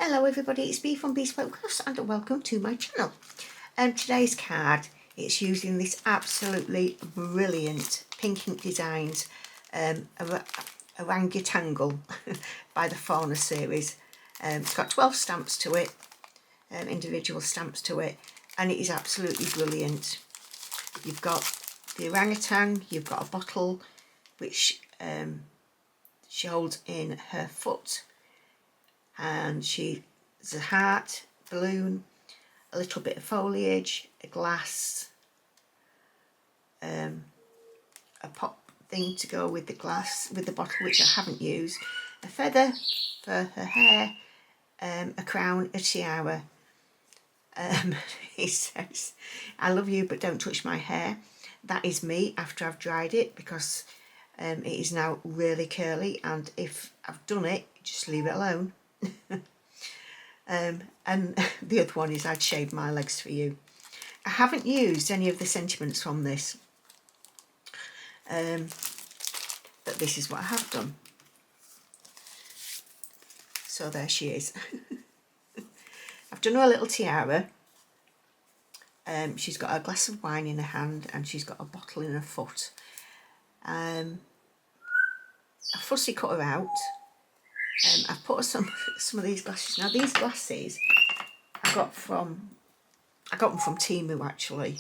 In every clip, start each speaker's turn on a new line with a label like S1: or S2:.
S1: Hello everybody, it's Bee from Bespoke Crafts and welcome to my channel. Today's card, it's using this absolutely brilliant Pink Ink Designs Orangutangle by the Fauna series. It's got 12 stamps to it, individual stamps to it, and it is absolutely brilliant. You've got the orangutan, you've got a bottle which she holds in her foot, and there's a heart, balloon, a little bit of foliage, a glass, a pop thing to go with the glass, with the bottle which I haven't used, a feather for her hair, a crown, a tiara. He says, "I love you but don't touch my hair." That is me after I've dried it, because it is now really curly, and if I've done it, just leave it alone. And the other one is, "I'd shave my legs for you." I haven't used any of the sentiments from this, but this is what I have done. So there she is. I've done her a little tiara. She's got a glass of wine in her hand and she's got a bottle in her foot. I fussy cut her out. I've put some of these glasses. Now these glasses I got them from Temu actually.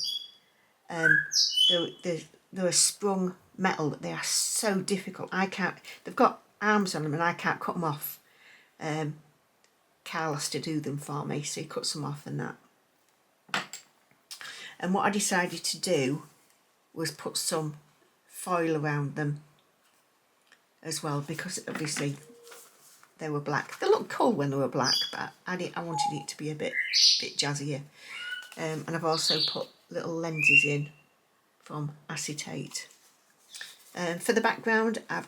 S1: They're a sprung metal, but they are so difficult. They've got arms on them and I can't cut them off. Carl has to do them for me, so he cuts them off and that. And what I decided to do was put some foil around them as well, because obviously they were black. They look cool when they were black, but I wanted it to be a bit jazzier. And I've also put little lenses in from acetate. For the background, I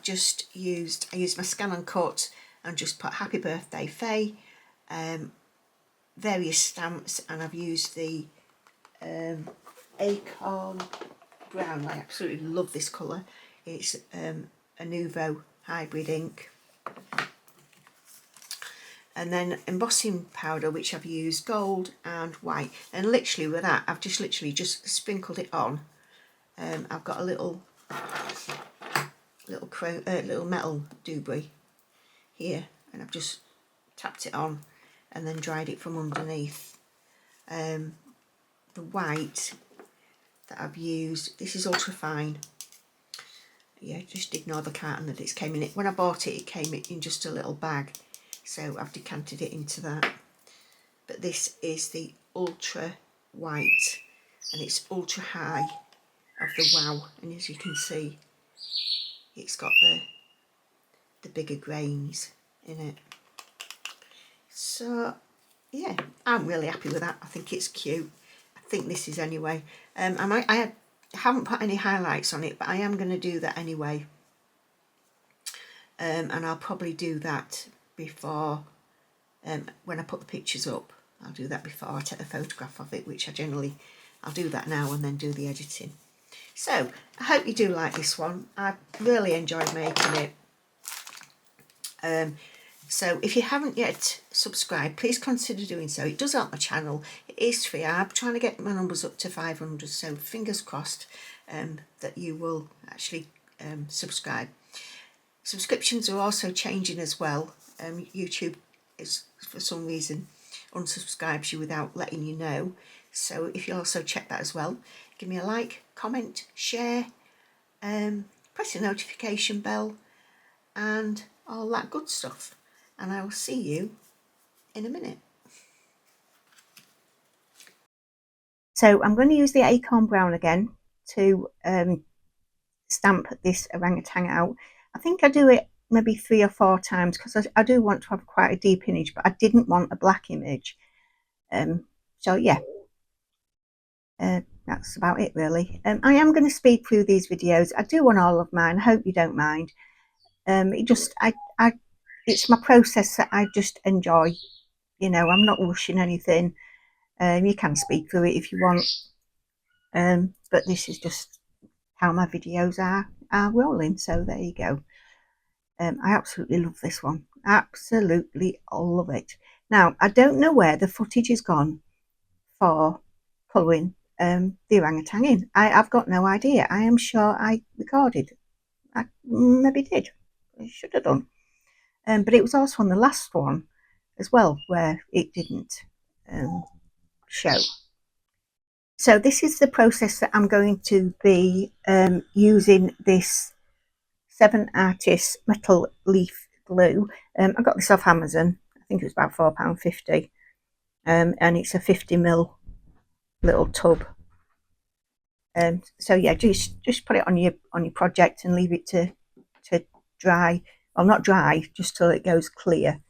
S1: used my Scan and Cut and just put "Happy Birthday Faye," various stamps, and I've used the Acorn Brown. I absolutely love this colour. It's a Nouveau hybrid ink. And then embossing powder, which I've used gold and white, and literally with that I've just sprinkled it on. I've got a little metal doobie here, and I've just tapped it on and then dried it from underneath. The white that I've used, this is ultra fine. Yeah, just ignore the carton that it came in. When I bought it, it came in just a little bag, so I've decanted it into that. But this is the ultra white, and it's ultra high of the Wow, and as you can see, it's got the bigger grains in it. So yeah, I'm really happy with that. I think it's cute. I think this is anyway. I haven't put any highlights on it, but I am going to do that anyway. And I'll probably do that before, when I put the pictures up. I'll do that before I take a photograph of it, which I'll do that now and then do the editing. So I hope you do like this one. I really enjoyed making it. So if you haven't yet subscribed, please consider doing so. It does help my channel. It is free. I'm trying to get my numbers up to 500, so fingers crossed that you will actually subscribe. Subscriptions are also changing as well. YouTube is, for some reason, unsubscribes you without letting you know. So if you also check that as well, give me a like, comment, share, press the notification bell and all that good stuff. And I will see you in a minute. So I'm going to use the Acorn Brown again to stamp this orangutan out. I think I do it maybe 3 or 4 times, because I do want to have quite a deep image, but I didn't want a black image. So yeah, that's about it really. I am going to speed through these videos. I do want all of mine. I hope you don't mind. It's my process that I just enjoy. You know, I'm not rushing anything. You can speak through it if you want. But this is just how my videos are rolling. So there you go. I absolutely love this one. Absolutely love it. Now, I don't know where the footage has gone for colouring the orangutan in. I've got no idea. I am sure I recorded. I maybe did. I should have done. But it was also on the last one as well where it didn't show. So this is the process that I'm going to be using this 7 Artists metal leaf glue. I got this off Amazon. I think it was about £4.50, and it's a 50ml little tub. So yeah, just put it on your project and leave it to dry. Well, not dry, just till it goes clear.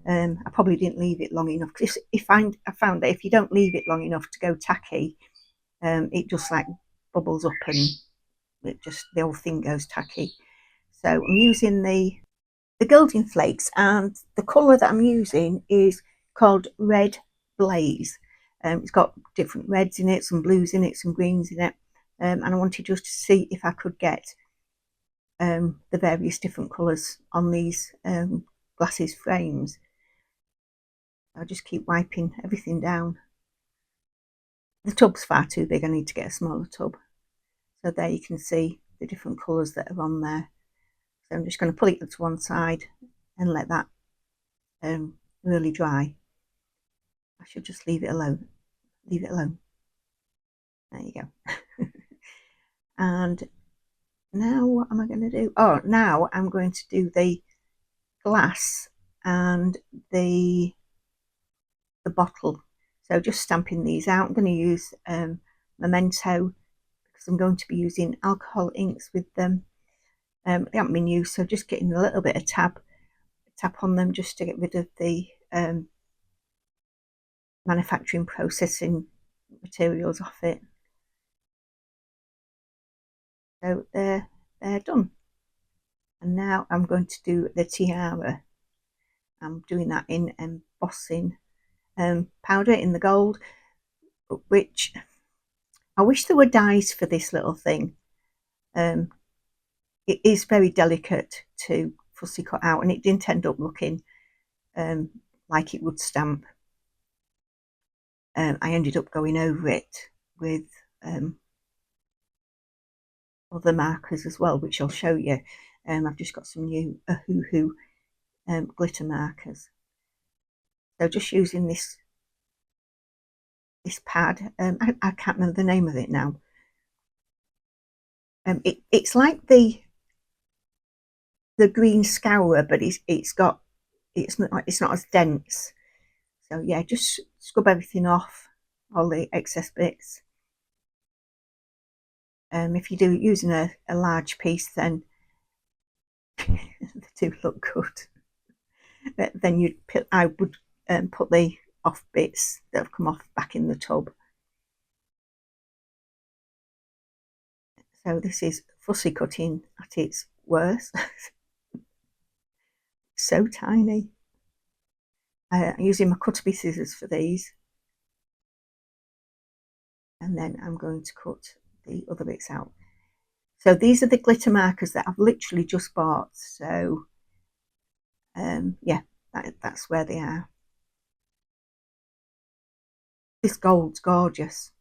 S1: I probably didn't leave it long enough, because I found that if you don't leave it long enough to go tacky, it just like bubbles up and the whole thing goes tacky. So I'm using the gilding flakes, and the colour that I'm using is called Red Blaze. It's got different reds in it, some blues in it, some greens in it, and I wanted just to see if I could get the various different colours on these glasses frames. I'll just keep wiping everything down. The tub's far too big, I need to get a smaller tub. So there you can see the different colours that are on there. So I'm just going to put it to one side and let that really dry. I should just leave it alone. Leave it alone. There you go. And now what am I going to do? Oh, now I'm going to do the glass and the bottle. So just stamping these out. I'm going to use Memento, because I'm going to be using alcohol inks with them. They haven't been used, so just getting a little bit of tap on them just to get rid of the manufacturing processing materials off it. So they're done. And now I'm going to do the tiara. I'm doing that in embossing powder in the gold, which I wish there were dies for this little thing. It is very delicate to fussy cut out, and it didn't end up looking like it would stamp. I ended up going over it with other markers as well, which I'll show you. I've just got some new Ohuhu glitter markers. So just using this pad. I can't remember the name of it now. It's like the green scourer, but it's not as dense. So yeah, just scrub everything off, all the excess bits. If you do using a large piece, then they do look good. Then I would put the off bits that have come off back in the tub. So this is fussy cutting at its worst. So tiny. I'm using my Cutterby scissors for these, and then I'm going to cut the other bits out. So these are the glitter markers that I've literally just bought. So yeah, that's where they are. This gold's gorgeous,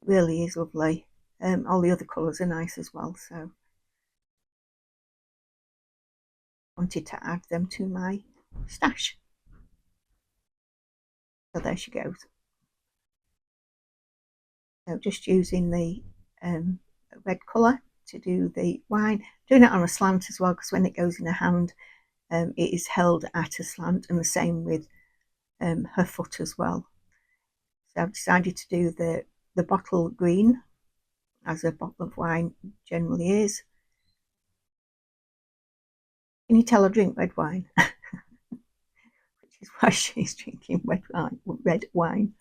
S1: really is lovely. All the other colours are nice as well, so wanted to add them to my stash. So there she goes. So just using the red colour to do the wine, doing it on a slant as well, because when it goes in a hand, it is held at a slant, and the same with her foot as well. So I've decided to do the bottle green, as a bottle of wine generally is. Can you tell I drink red wine? Which is why she's drinking red wine.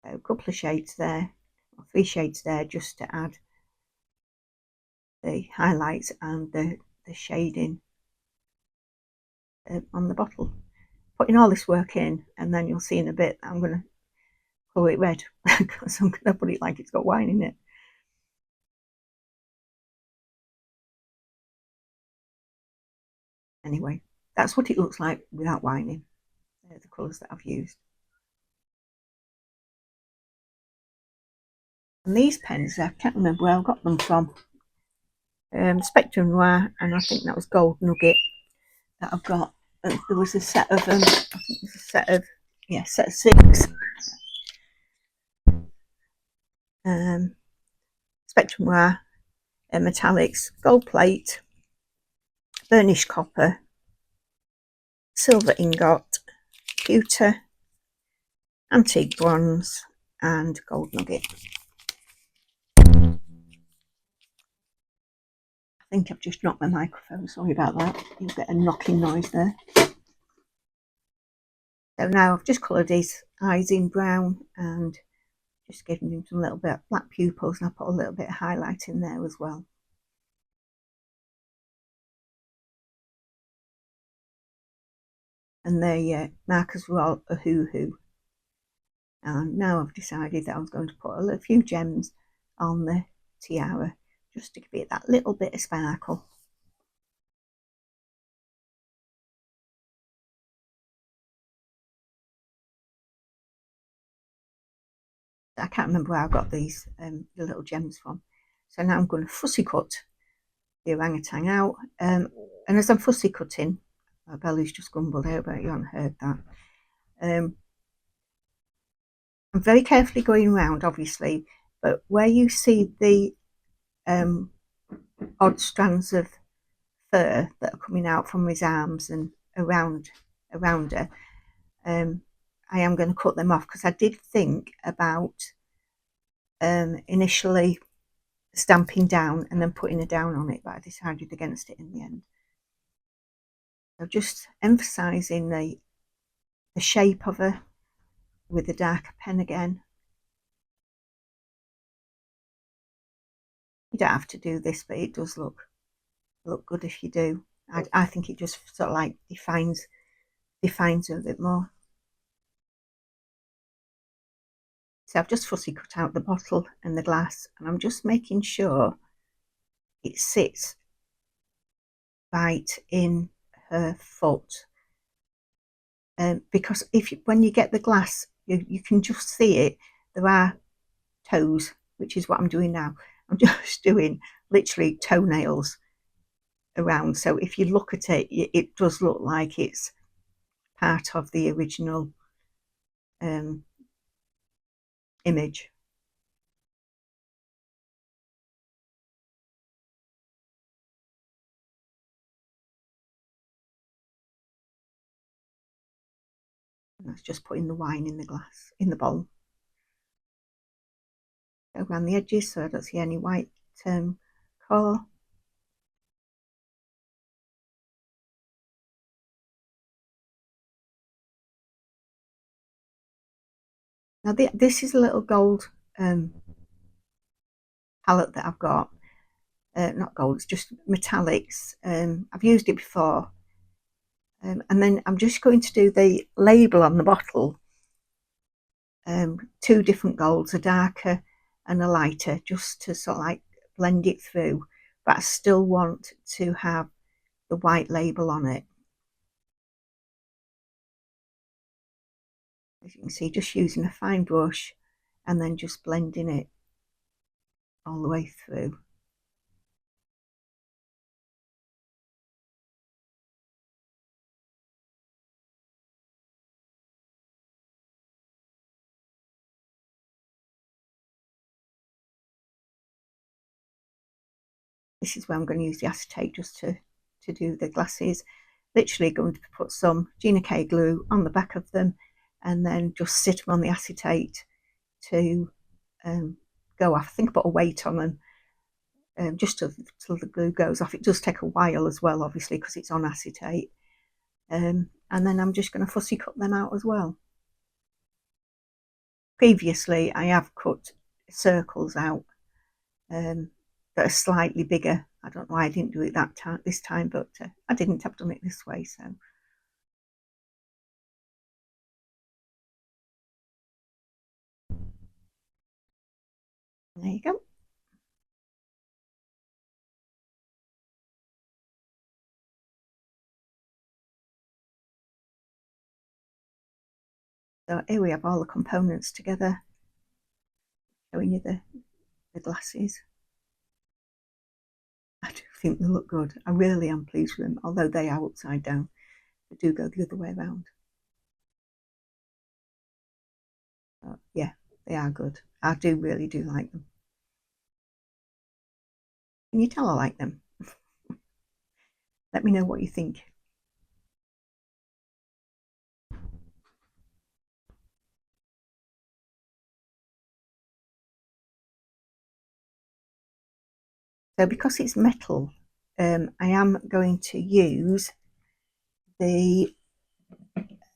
S1: So a couple of shades there, or 3 shades there, just to add the highlights and the shading on the bottle. Putting all this work in, and then you'll see in a bit I'm going to colour it red, because I'm going to put it like it's got wine in it. Anyway, that's what it looks like without winding. They're the colours that I've used. And these pens, I can't remember where I got them from. Spectrum Noir, and I think that was Gold Nugget that I've got. And there was a set of them. I think it was a set of, yeah, set of 6. Spectrum Noir, metallics, gold plate, burnished copper, silver ingot, pewter, antique bronze, and gold nugget. I think I've just knocked my microphone, sorry about that. You'll get a knocking noise there. So now I've just coloured his eyes in brown and just given him some little bit of black pupils, and I put a little bit of highlight in there as well. And the markers were all Ohuhu. And now I've decided that I was going to put a few gems on the tiara just to give it that little bit of sparkle. I can't remember where I got these the little gems from. So now I'm going to fussy cut the orangutan out. And as I'm fussy cutting, my belly's just grumbled out, but you haven't heard that. I'm very carefully going around, obviously, but where you see the odd strands of fur that are coming out from his arms and around her, I am going to cut them off, because I did think about initially stamping down and then putting a down on it, but I decided against it in the end. So just emphasising the shape of her with the darker pen again. You don't have to do this, but it does look good if you do. I think it just sort of like defines her a bit more. So I've just fussy cut out the bottle and the glass, and I'm just making sure it sits right in her foot. Because when you get the glass, you can just see it. There are toes, which is what I'm doing now. I'm just doing literally toenails around. So if you look at it, it does look like it's part of the original image. And that's just putting the wine in the glass, in the bowl. Go around the edges so I don't see any white colour. Now this is a little gold palette that I've got. Not gold, it's just metallics. I've used it before. And then I'm just going to do the label on the bottle. 2 different golds, a darker and a lighter, just to sort of like blend it through. But I still want to have the white label on it. As you can see, just using a fine brush and then just blending it all the way through. This is where I'm going to use the acetate just to do the glasses. Literally going to put some Gina K glue on the back of them and then just sit them on the acetate to go off. I think I put a weight on them just till the glue goes off. It does take a while as well, obviously, because it's on acetate. And then I'm just going to fussy cut them out as well. Previously, I have cut circles out that are slightly bigger. I don't know why I didn't do it this time, but I didn't. I've done it this way, so. There you go. So here we have all the components together, showing you the glasses. I do think they look good. I really am pleased with them, although they are upside down. They do go the other way around. But yeah, they are good. I really do like them. Can you tell I like them? Let me know what you think. So because it's metal, I am going to use the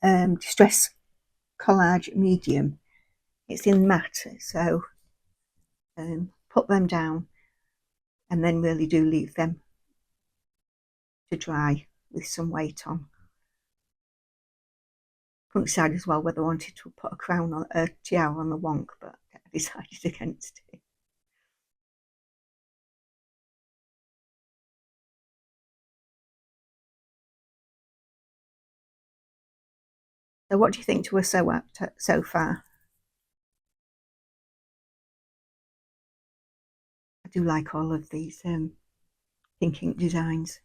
S1: Distress Collage Medium. It's in matte, so put them down and then really do leave them to dry with some weight on. Couldn't decide as well whether I wanted to put a crown on a tiara on the wonk, but I decided against it. So what do you think we're so far? I do like all of these pink ink designs.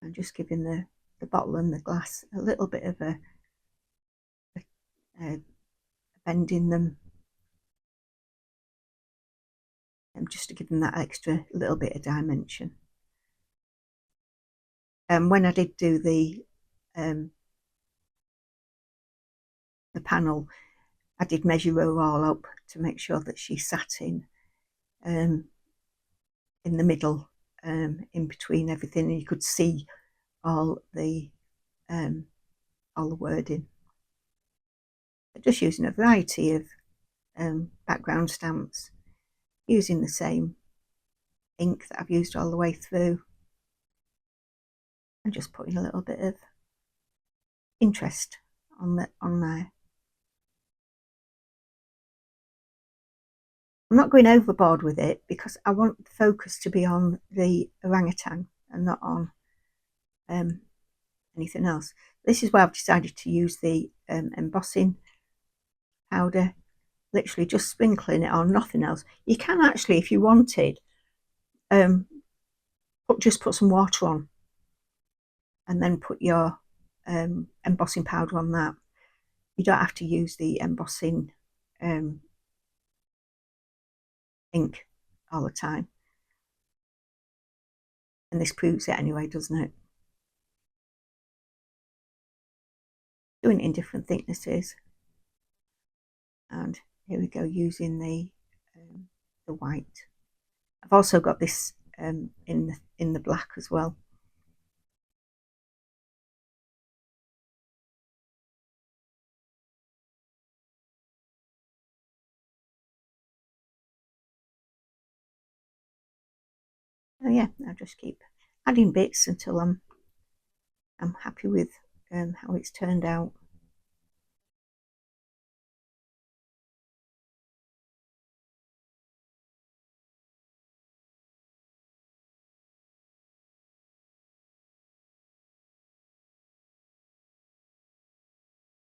S1: I'm just giving the bottle and the glass a little bit of a bend in them, just to give them that extra little bit of dimension. When I did do the panel, I did measure her all up to make sure that she sat in the middle, in between everything, and you could see all the wording. But just using a variety of background stamps, using the same ink that I've used all the way through, and just putting a little bit of interest on there. I'm not going overboard with it because I want the focus to be on the orangutan and not on anything else. This is why I've decided to use the embossing powder, literally just sprinkling it on, nothing else. You can actually, if you wanted, just put some water on and then put your embossing powder on that. You don't have to use the embossing ink all the time. And this proves it anyway, doesn't it? Doing it in different thicknesses. And here we go, using the white. I've also got this in the black as well. So yeah, I'll just keep adding bits until I'm happy with how it's turned out.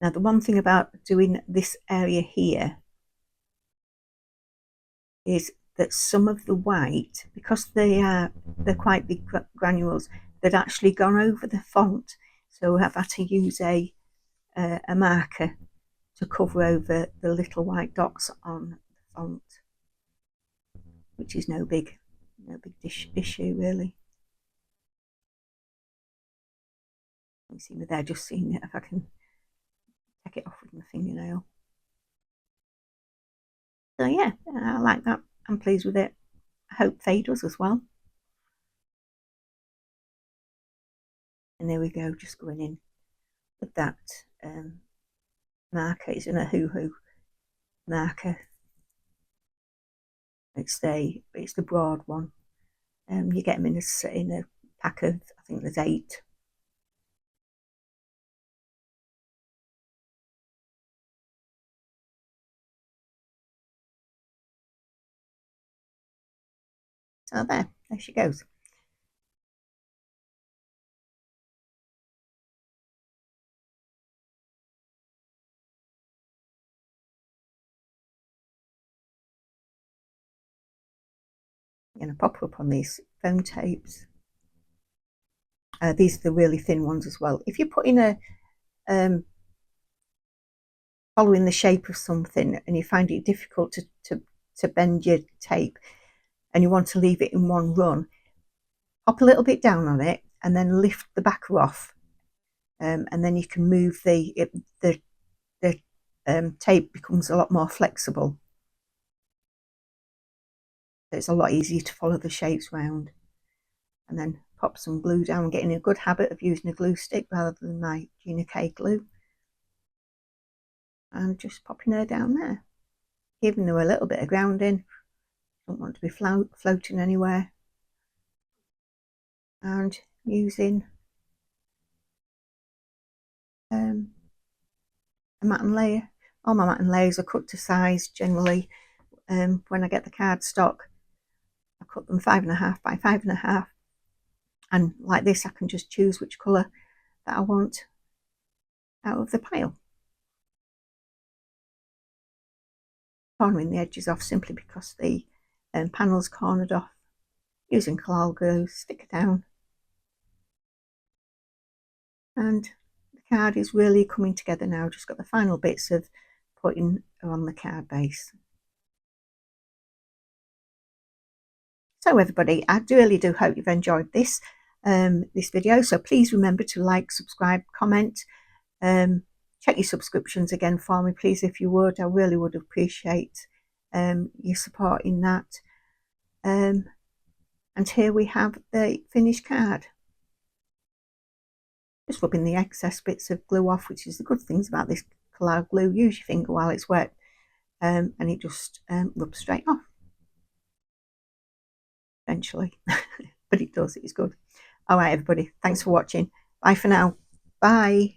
S1: Now the one thing about doing this area here is that some of the white, because they're quite big granules, they'd actually gone over the font, so I've had to use a marker to cover over the little white dots on the font, which is no big issue really. You see me there, just seeing it if I can take it off with my fingernail. So yeah, I like that. I'm pleased with it. I hope Faye does as well. And there we go, just going in with that marker. It's an Ohuhu marker. It's the broad one. You get them in a pack of, I think there's 8. So there she goes. I'm going to pop up on these foam tapes. These are the really thin ones as well. If you're putting a following the shape of something and you find it difficult to bend your tape and you want to leave it in one run, pop a little bit down on it and then lift the backer off, and then you can move the tape becomes a lot more flexible. It's a lot easier to follow the shapes round. And then pop some glue down, getting a good habit of using a glue stick rather than my Gina K glue, and just popping her down there, giving her a little bit of grounding. Don't want to be floating anywhere. And using a matten layer. All my matten layers are cut to size generally. When I get the cardstock, I cut them 5.5 by 5.5, and like this I can just choose which colour that I want out of the pile. Cornering the edges off simply because the panel's cornered off. Using Collall glue, stick it down, and the card is really coming together now. Just got the final bits of putting on the card base. So everybody, I really do hope you've enjoyed this video. So please remember to like, subscribe, comment, check your subscriptions again for me, please, if you would. I really would appreciate your support in that. And here we have the finished card. Just rubbing the excess bits of glue off, which is the good things about this Collall glue. Use your finger while it's wet, and it just rubs straight off eventually. But it does, it's good. All right everybody, thanks for watching. Bye for now. Bye.